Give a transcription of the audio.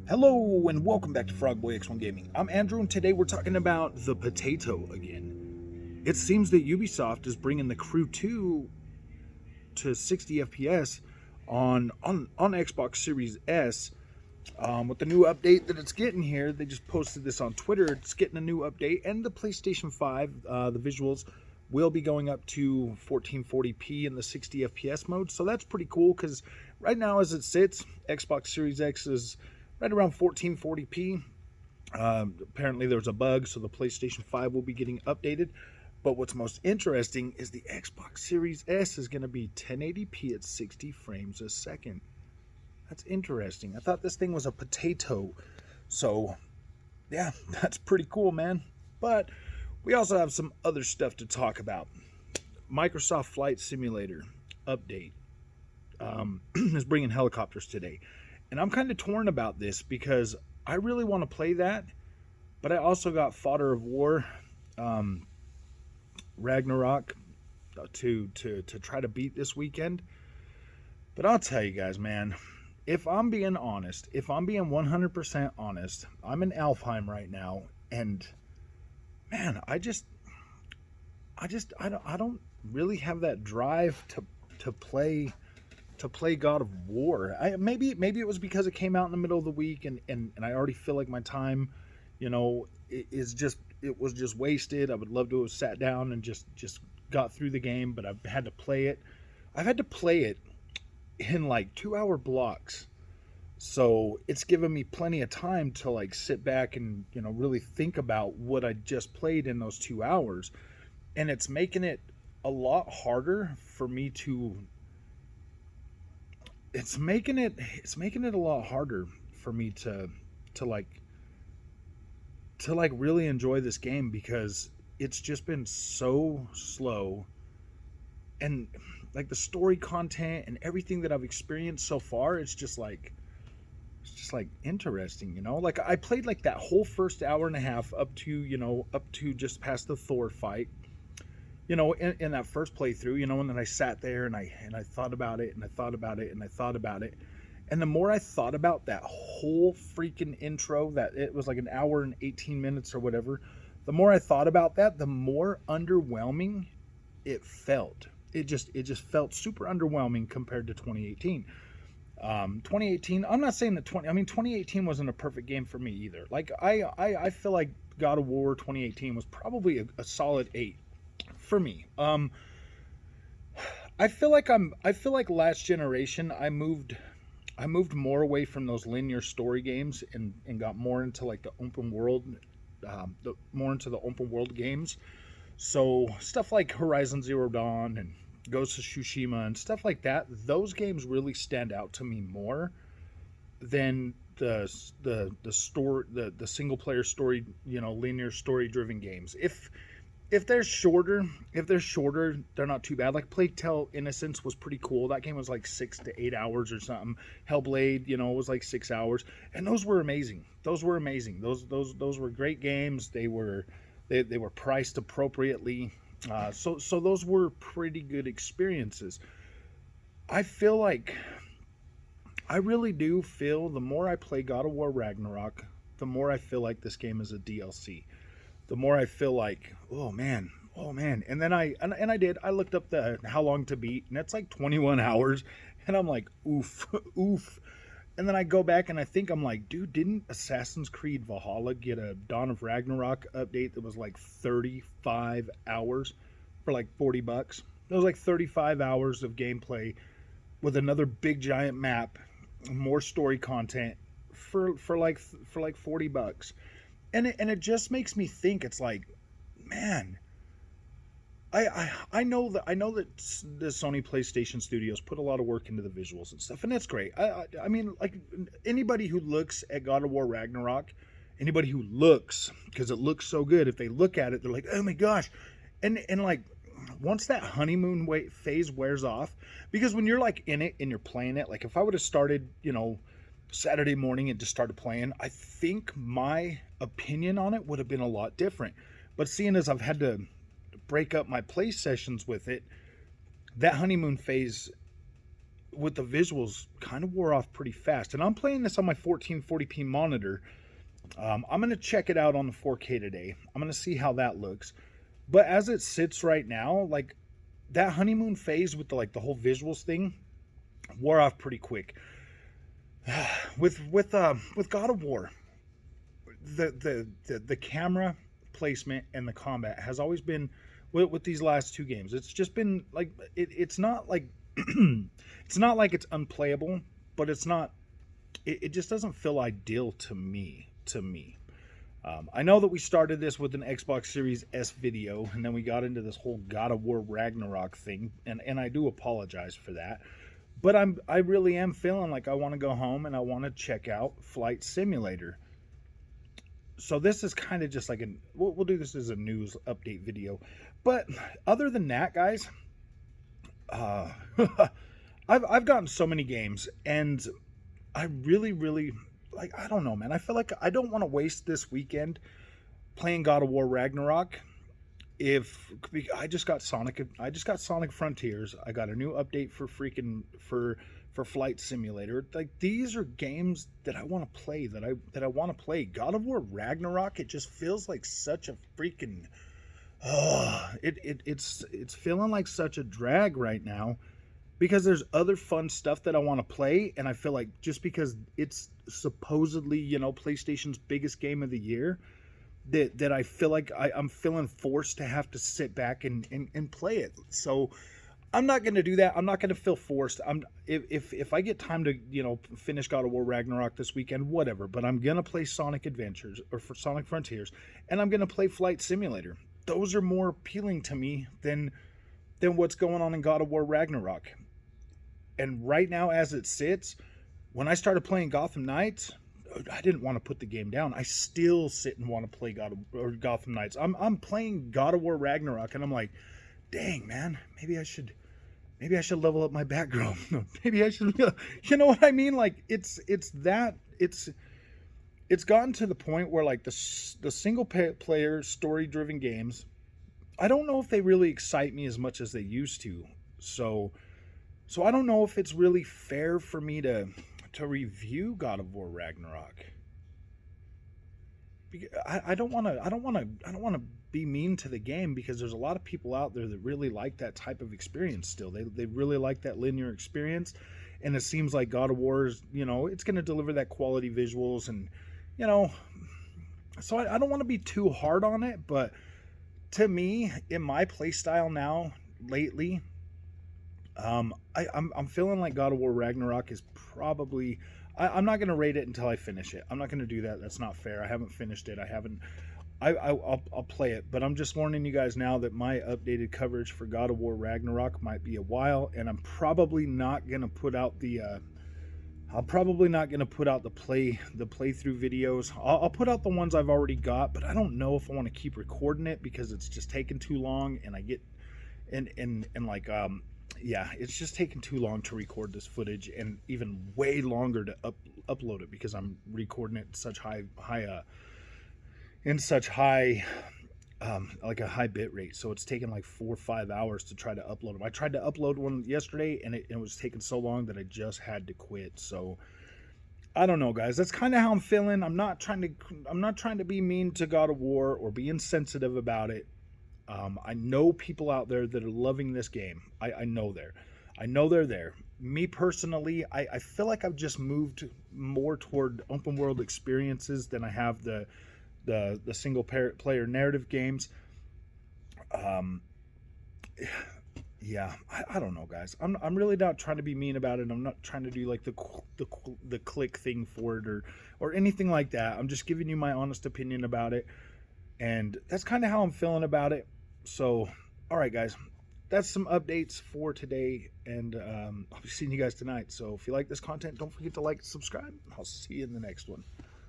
Hello and welcome back to Frogboy X1 Gaming. I'm Andrew and today we're talking about the potato again. It seems that Ubisoft is bringing the Crew 2 to 60 FPS on Xbox Series S with the new update that it's getting here. They just posted this on Twitter. It's getting a new update, and the PlayStation 5, the visuals will be going up to 1440p in the 60 FPS mode. So that's pretty cool because right now as it sits, Xbox Series X is right around 1440p. Apparently there's a bug, so the PlayStation 5 will be getting updated. But what's most interesting is the Xbox Series S is going to be 1080p at 60 frames a second. That's interesting. I thought this thing was a potato. So, yeah, that's pretty cool, man. But we also have some other stuff to talk about. Microsoft Flight Simulator update is bringing helicopters today. And I'm kind of torn about this because I really want to play that, but I also got Fodder of War, Ragnorok to try to beat this weekend. But I'll tell you guys, man, if I'm being honest, if I'm being 100% honest, I'm in Alfheim right now, and man, I don't really have that drive to play God of War. Maybe it was because it came out in the middle of the week and I already feel like my time, it was just wasted. I would love to have sat down and just got through the game, but I've had to play it. I've had to play it in like 2-hour blocks. So it's given me plenty of time to like sit back and, really think about what I just played in those 2 hours. And it's making it a lot harder for me to it's making it a lot harder for me to really enjoy this game because it's just been so slow, and like the story content and everything that I've experienced so far, it's just like interesting, like I played like that whole first hour and a half up to just past the Thor fight, in that first playthrough, and then I sat there and I thought about it and I thought about it and I thought about it. And the more I thought about that whole freaking intro, that it was like an hour and 18 minutes or whatever, the more I thought about that, the more underwhelming it felt. It just felt super underwhelming compared to 2018. 2018, I'm not saying that 2018 wasn't a perfect game for me either. Like I feel like God of War 2018 was probably a solid 8 for me. I feel like last generation I moved more away from those linear story games and got more into like the open world games. So stuff like Horizon Zero Dawn and Ghost of Tsushima and stuff like that, those games really stand out to me more than the single player story, linear story driven games. If they're shorter, they're not too bad. Like Plague Tale Innocence was pretty cool. That game was like 6 to 8 hours or something. Hellblade, was like 6 hours, and those were amazing. Those were great games. They were priced appropriately. So those were pretty good experiences. I really do feel the more I play God of War Ragnarok, the more I feel like this game is a DLC. The more I feel like, oh man. And then I looked up the how long to beat, and it's like 21 hours, and I'm like, oof. And then I go back and I think, I'm like, dude, didn't Assassin's Creed Valhalla get a Dawn of Ragnarok update that was like 35 hours for like $40? It was like 35 hours of gameplay with another big giant map, more story content for like $40. And it just makes me think, it's like, man, I know that the Sony PlayStation Studios put a lot of work into the visuals and stuff, and that's great. I mean, like anybody who looks at God of War Ragnarok, anybody who looks, because it looks so good, if they look at it, they're like, oh my gosh, and like once that honeymoon phase wears off, because when you're like in it and you're playing it, like if I would have started, Saturday morning and just started playing, I think my opinion on it would have been a lot different. But seeing as I've had to break up my play sessions with it, that honeymoon phase with the visuals kind of wore off pretty fast. And I'm playing this on my 1440p monitor. I'm going to check it out on the 4K today. I'm going to see how that looks. But as it sits right now, like that honeymoon phase with the whole visuals thing wore off pretty quick. With God of War, the camera placement and the combat has always been with these last two games. It's just been like it's not like it's not like it's unplayable, but it's not. It just doesn't feel ideal to me. I know that we started this with an Xbox Series S video, and then we got into this whole God of War Ragnarok thing, and I do apologize for that. But I really am feeling like I want to go home and I want to check out Flight Simulator. So this is kind of just like we'll do this as a news update video. But other than that, guys, I've gotten so many games, and I really like, I don't know, man. I feel like I don't want to waste this weekend playing God of War Ragnarok. I just got Sonic Frontiers. I got a new update for Flight Simulator. Like, these are games that I want to play, that I want to play. God of War Ragnarok, it just feels like such a freaking it's feeling like such a drag right now, because there's other fun stuff that I want to play, and I feel like just because it's supposedly, PlayStation's biggest game of the year, that I feel like I'm feeling forced to have to sit back and play it. So I'm not going to do that. I'm not going to feel forced. If I get time to, finish God of War Ragnarok this weekend, whatever, but I'm going to play Sonic Adventures or for Sonic Frontiers, and I'm going to play Flight Simulator. Those are more appealing to me than what's going on in God of War Ragnarok. And right now, as it sits, when I started playing Gotham Knights, I didn't want to put the game down. I still sit and want to play Gotham Knights. I'm playing God of War Ragnarok, and I'm like, dang, man, maybe I should level up my background. Maybe I should, you know what I mean? Like, it's gotten to the point where, like, the single player story driven games, I don't know if they really excite me as much as they used to. So I don't know if it's really fair for me to review God of War Ragnarok. I don't want to be mean to the game, because there's a lot of people out there that really like that type of experience still. They really like that linear experience, and it seems like God of War is, it's going to deliver that quality visuals, and so I don't want to be too hard on it, but to me, in my play style now lately, I'm feeling like God of War Ragnarok is probably, I'm not going to rate it until I finish it. I'm not going to do that. That's not fair. I haven't finished it. I'll play it, but I'm just warning you guys now that my updated coverage for God of War Ragnarok might be a while, and I'm probably not going to put out the playthrough videos. I'll put out the ones I've already got, but I don't know if I want to keep recording it, because it's just taking too long, and I get it's just taking too long to record this footage, and even way longer to upload it, because I'm recording it in such high like a high bit rate. So it's taken like 4 or 5 hours to try to upload them. I tried to upload one yesterday, and it was taking so long that I just had to quit. So I don't know, guys. That's kind of how I'm feeling. I'm not trying to be mean to God of War or be insensitive about it. I know people out there that are loving this game. I know they're there. Me personally, I feel like I've just moved more toward open world experiences than I have the single player narrative games. Yeah, I don't know, guys. I'm really not trying to be mean about it. I'm not trying to do like the click thing for it or anything like that. I'm just giving you my honest opinion about it, and that's kind of how I'm feeling about it. So, all right, guys, that's some updates for today, and I'll be seeing you guys tonight. So if you like this content, don't forget to like and subscribe. I'll see you in the next one.